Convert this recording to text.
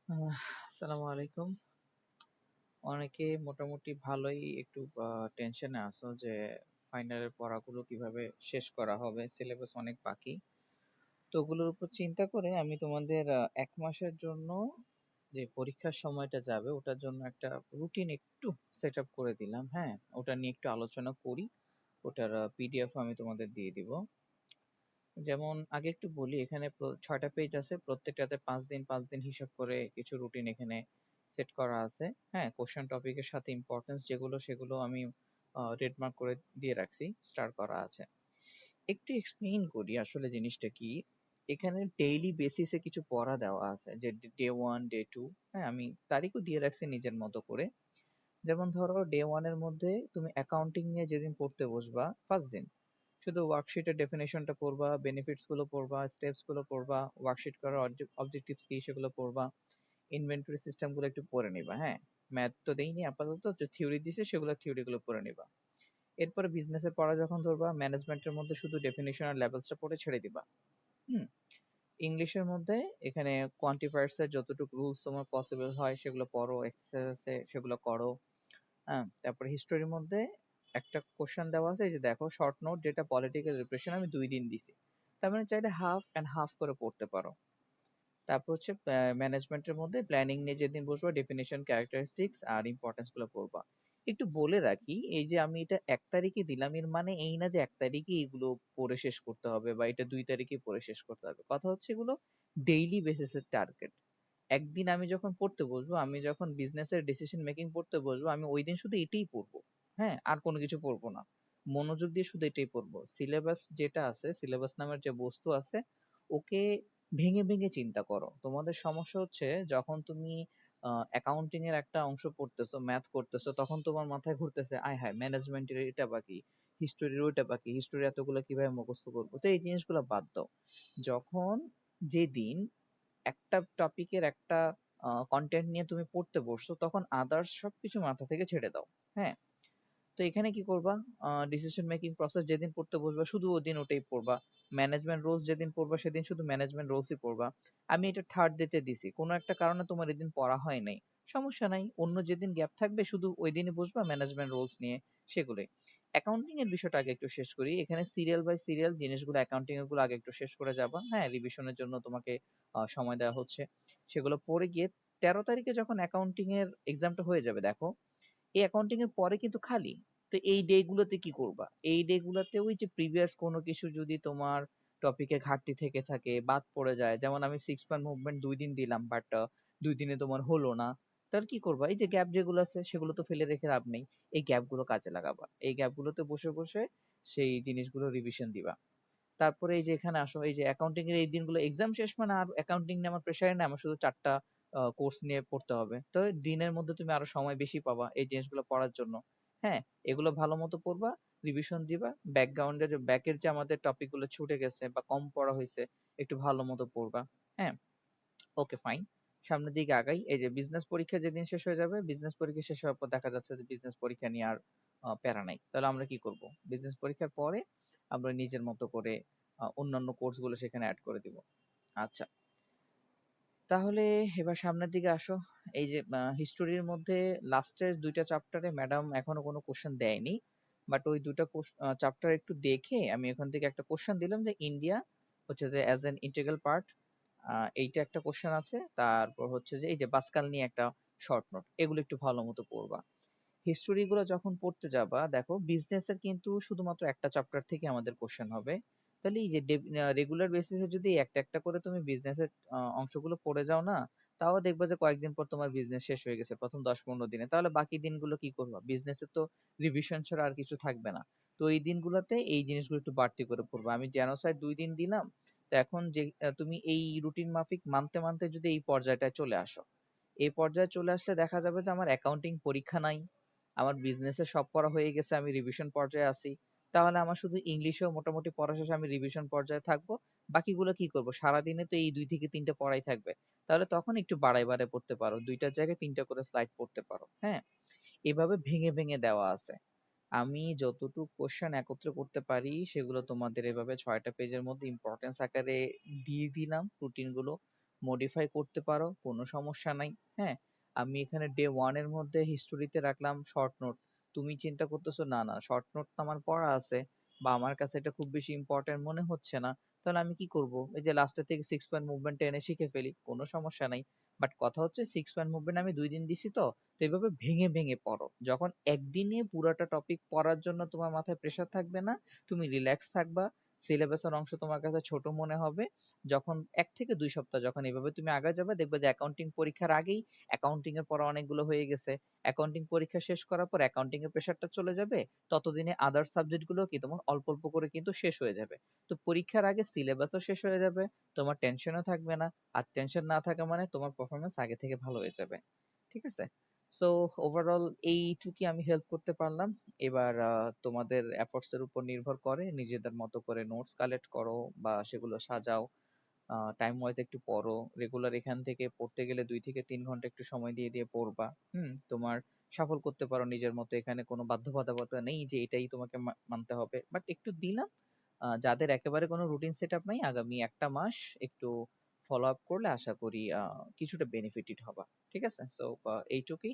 আসসালামু আলাইকুম। অনেকে মোটামুটি ভালোই একটু টেনশনে আছো যে ফাইনালের পড়াগুলো কিভাবে শেষ করা হবে, সিলেবাস অনেক বাকি। তো ওগুলোর উপর চিন্তা করে আমি তোমাদের 1 মাসের জন্য যে পরীক্ষার সময়টা যাবে ওটার জন্য একটা রুটিন একটু সেট আপ করে দিলাম। হ্যাঁ, ওটা নিয়ে একটু আলোচনা করি। ওটার পিডিএফ আমি তোমাদের দিয়ে দিব। যেমন আগে একটু বলি, এখানে 6টা পেজ আছে, প্রত্যেকটাতে 5 দিন 5 দিন হিসাব করে কিছু রুটিন এখানে সেট করা আছে। হ্যাঁ, কোশ্চেন টপিকের সাথে ইম্পর্টেন্স যেগুলো সেগুলো আমি রেড মার্ক করে দিয়ে রাখছি, স্টার করা আছে। একটু এক্সপ্লেইন করি আসলে জিনিসটা কি। এখানে ডেইলি বেসিসে কিছু পড়া দেওয়া আছে, যে ডে 1 ডে 2। হ্যাঁ, আমি তারিখও দিয়ে রাখছি নিজের মতো করে। যেমন ধরো ডে 1 এর মধ্যে তুমি অ্যাকাউন্টিং নিয়ে যেদিন পড়তে বসবা ফার্স্ট দিন, শুধু ওয়ার্কশিটের ডেফিনেশনটা পড়বা, বেনিফিটস গুলো পড়বা, স্টেপস গুলো পড়বা, ওয়ার্কশিট করার অবজেক্টিভস কি সেগুলো পড়বা, ইনভেন্টরি সিস্টেম গুলো একটু পড়ে নিবা। হ্যাঁ, ম্যাথ তো দেইনি আপাতত, যে থিওরি দিছে সেগুলো থিওরি গুলো পড়ে নিবা। এরপরে বিজনেসের পড়া যখন ধরবা, ম্যানেজমেন্টের মধ্যে শুধু ডেফিনেশন আর লেভেলসটা পড়ে ছেড়ে দিবা। হুম। ইংলিশের মধ্যে এখানে কোয়ান্টিফায়ার্স এর যতটুকু রুলস তোমার পসিবল হয় সেগুলো পড়ো, এক্সারসাইজে সেগুলো করো। হ্যাঁ, তারপরে হিস্টোরির মধ্যে একটা কোশ্চেন দেওয়া আছে, এই যে দেখো শর্ট নোট, যেটা পলিটিক্যাল রিপ্রেশন আমি 2 দিন দিছি। তার মানে চাইলে হাফ এন্ড হাফ করে পড়তে পারো। তারপর হচ্ছে ম্যানেজমেন্টের মধ্যে প্ল্যানিং নিয়ে যেদিন বসবো, ডেফিনেশন, ক্যারেক্টারিস্টিক্স আর ইম্পর্টেন্স গুলো পড়বা। একটু বলে রাখি, এই যে আমি এটা 1 তারিখে দিলাম, এর মানে এই না যে 1 তারিখে এগুলো পড়ে শেষ করতে হবে বা এটা 2 তারিখে পড়ে শেষ করতে হবে। কথা হচ্ছে এগুলো ডেইলি বেসিসের টার্গেট। একদিন আমি যখন পড়তে বসবো, আমি যখন বিজনেসের ডিসিশন মেকিং পড়তে বসবো, আমি ওই দিন শুধু এটাই পড়বো। হ্যাঁ, আর কোনো কিছু পড়বো না। মনোযোগ দিয়ে শুধু এটাই পড়বো। সিলেবাস যেটা আছে, সিলেবাস নামের যে বস্তু আছে, ওকে ভেঙে ভেঙে চিন্তা করো। তোমাদের সমস্যা হচ্ছে যখন তুমি অ্যাকাউন্টিং এর একটা অংশ পড়তেছো, ম্যাথ করতেছো, তখন তোমার মাথায় ঘুরতেছে আয় হায় ম্যানেজমেন্টের এটা বাকি, হিস্টোরির ওইটা বাকি, হিস্টোরি এতগুলো কিভাবে মুখস্থ করবো। তো এই জিনিসগুলো বাদ দাও। যখন যেদিন একটা টপিকের একটা কন্টেন্ট নিয়ে তুমি পড়তে বসছো, তখন আদার্স সবকিছু মাথা থেকে ছেড়ে দাও। হ্যাঁ, তো এখানে কি করবা, ডিসিশন মেকিং প্রসেস যেদিন পড়তে বসবা শুধু ওদিন ওটাই পড়বা। ম্যানেজমেন্ট রোলস যেদিন পড়বা সেদিন শুধু ম্যানেজমেন্ট রোলসই পড়বা। আমি এটা থার্ড ডেতে দিছি, কোনো একটা কারণে তোমার এদিন পড়া হয় নাই, সমস্যা নাই, অন্য যেদিন গ্যাপ থাকবে শুধু ওই দিনই বসবা ম্যানেজমেন্ট রোলস নিয়ে, সেগুলোই। অ্যাকাউন্টিং এর বিষয়টা আগে একটু শেষ করি। এখানে সিরিয়াল বাই সিরিয়াল জিনিসগুলো, অ্যাকাউন্টিং এর গুলো আগে একটু শেষ করে যাবা। হ্যাঁ, রিভিশনের জন্য তোমাকে সময় দেওয়া হচ্ছে। সেগুলো পড়ে গিয়ে 13 তারিখে যখন অ্যাকাউন্টিং এর এক্সামটা হয়ে যাবে, দেখো এই অ্যাকাউন্টিং এর পরে কিন্তু খালি। তো এই ডে গুলোতে কি করবা, এই ডে গুলোতে ওই যে প্রিভিয়াস কোনো কিছু যদি তোমার টপিকে ঘাটতি থেকে থাকে, বাদ পড়ে যায়, যেমন আমি 6 বার মুভমেন্ট 2 দিন দিলাম, বাট 2 দিনে তোমার হলো না, তাহলে কি করবা, এই যে গ্যাপ যেগুলো আছে সেগুলো তো ফেলে রেখে লাভ নেই। এই গ্যাপ গুলো কাজে লাগাবা, এই গ্যাপ গুলোতে বসে বসে সেই জিনিসগুলো রিভিশন দিবা। তারপরে এই যে এখানে আসো, এই যে অ্যাকাউন্টিং এর এই দিনগুলো এক্সাম শেষ, মানে আর অ্যাকাউন্টিং নিয়ে আমার প্রেশারে না, আমার শুধু 4টা কোর্স নিয়ে পড়তে হবে। তো দিনের মধ্যে তুমি আরো সময় বেশি পাবা এই জিনিসগুলো পড়ার জন্য। হ্যাঁ, এগুলো ভালো মতো পড়বা, রিভিশন দিবা, ব্যাকগ্রাউন্ডের ব্যাকের যে আমাদের টপিক গুলো ছুটে গেছে বা কম পড়া হয়েছে একটু ভালো মতো পড়বা। হ্যাঁ, ওকে ফাইন। সামনের দিকে আগাই। এই যে বিজনেস পরীক্ষা যেদিন শেষ হয়ে যাবে, বিজনেস পরীক্ষা শেষ হওয়ার পর দেখা যাচ্ছে যে বিজনেস পরীক্ষা নিয়ে আর প্যারা নাই, তাহলে আমরা কি করব, বিজনেস পরীক্ষার পরে আমরা নিজের মতো করে অন্যান্য কোর্স গুলো সেখানে অ্যাড করে দিব। আচ্ছা, তাহলে এবার সামনের দিকে আসো। এই যে হিস্টোরির মধ্যে লাস্টের 2টা চ্যাপ্টারে ম্যাডাম এখনো কোনো কোশ্চেন দেয়নি, বাট ওই 2টা চ্যাপ্টার একটু দেখে আমি এখান থেকে একটা কোশ্চেন দিলাম, যে ইন্ডিয়া হচ্ছে যে অ্যাজ এন ইন্টিগ্রাল পার্ট, এইটা একটা কোশ্চেন আছে। তারপর হচ্ছে যে এই যে বাসকাল নিয়ে একটা শর্ট নোট, এগুলো একটু ভালো মতো পড়বা। হিস্টোরি গুলো যখন পড়তে যাবা, দেখো বিজনেসের কিন্তু শুধুমাত্র একটা চ্যাপ্টার থেকে আমাদের কোশ্চেন হবে। তাহলে এই যে রেগুলার বেসিসে যদি একটা একটা করে তুমি বিজনেসের অংশগুলো পড়ে যাও না, তাও দেখবা যে কয়েকদিন পর তোমার বিজনেস শেষ হয়ে গেছে প্রথম 10-15 দিনে। তাহলে বাকি দিনগুলো কি করবা, বিজনেসের তো রিভিশন ছাড়া আর কিছু থাকবে না। তো এই দিনগুলোতে এই জিনিসগুলো একটু বাড়তি করে পড়বা। আমি জেনোসাইড 2 দিন দিলাম। তো এখন যে তুমি এই রুটিন মাফিক মানতে মানতে যদি এই পর্যায়টায় চলে আসো, এই পর্যায়ে চলে আসলে দেখা যাবে যে আমার অ্যাকাউন্টিং পরীক্ষা নাই, আমার বিজনেসের সব পড়া হয়ে গেছে, আমি রিভিশন পর্যায়ে আছি। তাহলে আমার শুধু ইংলিশেও মোটামুটি পড়া শেষে আমি রিভিশন পর্যায়ে থাকবো। বাকিগুলো কি করব, সারাদিনে তো এই 2 থেকে 3টে পড়াই থাকবে। তাহলে তখন একটু বাড়াই বাড়াই পড়তে পারো, 2টার জায়গায় 3টা করে স্লাইড পড়তে পারো। হ্যাঁ, এভাবে ভেঙে ভেঙে দেওয়া আছে। আমি যতটুকু কোশ্চেন একত্র করতে পারি সেগুলো তোমাদের এভাবে 6টা পেজের মধ্যে ইম্পর্টেন্স আকারে দিয়ে দিলাম, রুটিন গুলো। modify করতে পারো, কোনো সমস্যা নাই। হ্যাঁ, আমি এখানে day 1 এর মধ্যে হিস্টোরিতে রাখলাম শর্ট নোট। তুমি চিন্তা করতেছো না না শর্ট নোট তো আমার পড়া আছে, বা আমার কাছে এটা খুব বেশি ইম্পর্টেন্ট মনে হচ্ছে না, তাহলে আমি কি করব, এই যে লাস্টের থেকে 6 পয়েন্ট মুভমেন্ট এনে শিখে ফেলি, কোনো সমস্যা নাই। বাট কথা হচ্ছে 6 পয়েন্ট মুভমেন্ট আমি 2 দিন দিছি, তো তো এইভাবে ভেঙে ভেঙে পড়ো। যখন একদিনে পুরাটা টপিক পড়ার জন্য তোমার মাথায় প্রেশার থাকবে না, তুমি রিল্যাক্স থাকবা, সিলেবাসের অংশ তোমার কাছে ছোট মনে হবে, যখন 1 থেকে 2 সপ্তাহ যখন এইভাবে তুমি আগে যাবে, দেখবে যে অ্যাকাউন্টিং পরীক্ষার আগেই অ্যাকাউন্টিং এর পড়া অনেকগুলো হয়ে গেছে। অ্যাকাউন্টিং পরীক্ষা শেষ করার পর অ্যাকাউন্টিং এর প্রেশারটা চলে যাবে, ততদিনে আদার সাবজেক্ট গুলো কি তোমার অল্প অল্প করে কিন্তু শেষ হয়ে যাবে। তো পরীক্ষার আগে সিলেবাসও শেষ হয়ে যাবে, তোমার টেনশনও থাকবে না। আর টেনশন না থাকা মানে তোমার পারফরমেন্স আগে থেকে ভালো হয়ে যাবে। ঠিক আছে? সো ওভারঅল এইটুকুই আমি হেল্প করতে পারলাম। এবার তোমাদের এফর্টস এর উপর নির্ভর করে, নিজেদের মতো করে নোটস কালেক্ট করো বা সেগুলো সাজাও, টাইম ওয়াইজ একটু পড়ো। রেগুলার এখান থেকে পড়তে গেলে 2 থেকে 3 ঘন্টা একটু সময় দিয়ে দিয়ে পড়বা। তোমার সফল করতে পারো নিজের মতো, এখানে কোনো বাধ্যবাধকতা নেই যে এটাই তোমাকে মানতে হবে, বাট একটু দিলাম। যাদের একেবারে কোনো রুটিন সেট আপ নাই, আগামী 1টা মাস একটু ফলো আপ করলে আশা করি কিছুটা বেনিফিটেড হবা। ঠিক আছে? সো এইটুকুই।